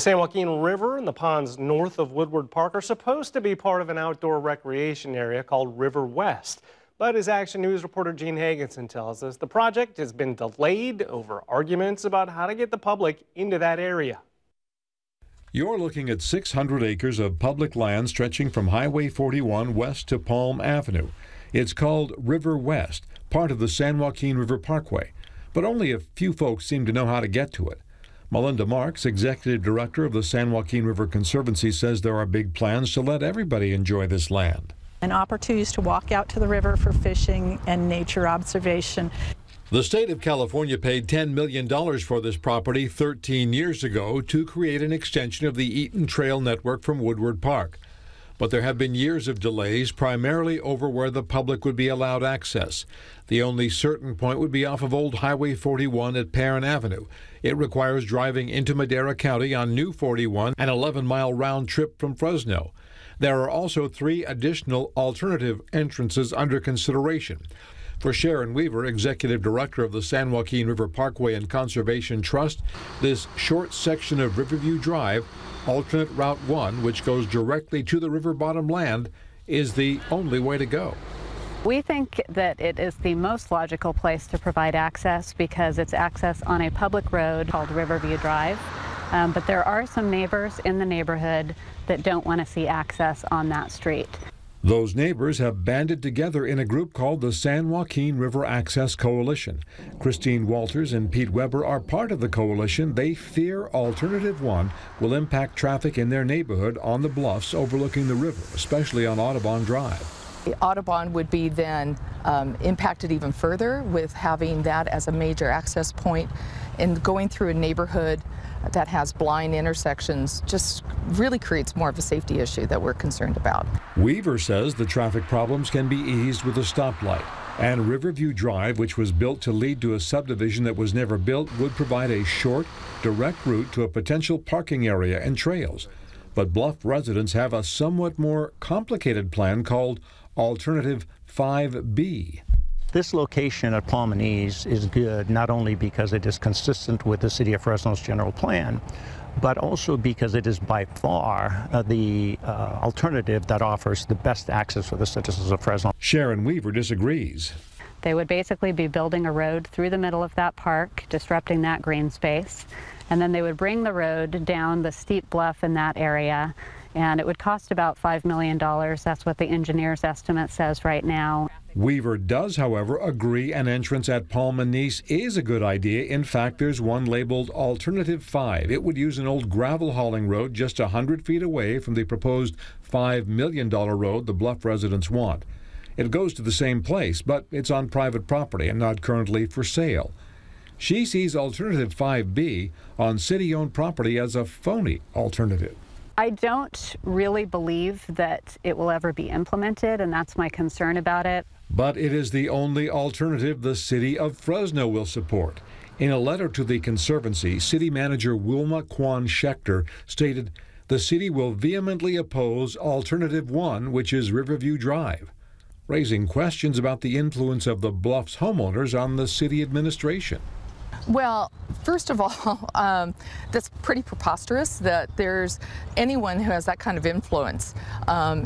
San Joaquin River and the ponds north of Woodward Park are supposed to be part of an outdoor recreation area called River West. But as Action News reporter Gene Hagenson tells us, the project has been delayed over arguments about how to get the public into that area. You're looking at 600 acres of public land stretching from Highway 41 west to Palm Avenue. It's called River West, part of the San Joaquin River Parkway, but only a few folks seem to know how to get to it. Melinda Marks, executive director of the San Joaquin River Conservancy, says there are big plans to let everybody enjoy this land. And opportunities to walk out to the river for fishing and nature observation. The state of California paid $10 million for this property 13 years ago to create an extension of the Eaton Trail network from Woodward Park. But there have been years of delays, primarily over where the public would be allowed access. The only certain point would be off of Old Highway 41 at Perrin Avenue. It requires driving into Madera County on New 41, an 11-mile round trip from Fresno. There are also 3 additional alternative entrances under consideration. For Sharon Weaver, executive director of the San Joaquin River Parkway and Conservation Trust, this short section of Riverview Drive, alternate Route 1, which goes directly to the river bottom land, is the only way to go. We think that it is the most logical place to provide access because it's access on a public road called Riverview Drive. But there are some neighbors in the neighborhood that don't want to see access on that street. Those neighbors have banded together in a group called the San Joaquin River Access Coalition. Christine Walters and Pete Weber are part of the coalition. They fear Alternative 1 will impact traffic in their neighborhood on the bluffs overlooking the river, especially on Audubon Drive. The Audubon would be then impacted even further with having that as a major access point, and going through a neighborhood that has blind intersections just really creates more of a safety issue that we're concerned about. Weaver says the traffic problems can be eased with a stoplight, and Riverview Drive, which was built to lead to a subdivision that was never built, would provide a short, direct route to a potential parking area and trails. But Bluff residents have a somewhat more complicated plan called Alternative 5B. This location at Palmanese is good not only because it is consistent with the City of Fresno's general plan, but also because it is by far the alternative that offers the best access for the citizens of Fresno. Sharon Weaver disagrees. They would basically be building a road through the middle of that park, disrupting that green space, and then they would bring the road down the steep bluff in that area, and it would cost about $5 million. That's what the engineer's estimate says right now. Weaver does, however, agree an entrance at Palmanese is a good idea. In fact, there's one labeled Alternative 5. It would use an old gravel hauling road just 100 feet away from the proposed $5 million road the Bluff residents want. It goes to the same place, but it's on private property and not currently for sale. She sees Alternative 5B on city-owned property as a phony alternative. I don't really believe that it will ever be implemented, and that's my concern about it. But it is the only alternative the city of Fresno will support. In a letter to the Conservancy, City Manager Wilma Kwan Schechter stated, "The city will vehemently oppose Alternative 1, which is Riverview Drive," raising questions about the influence of the Bluffs homeowners on the city administration. Well, first of all, that's pretty preposterous that there's anyone who has that kind of influence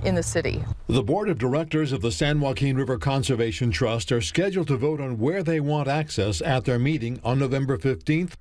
in the city. The board of directors of the San Joaquin River Conservation Trust are scheduled to vote on where they want access at their meeting on November 15th.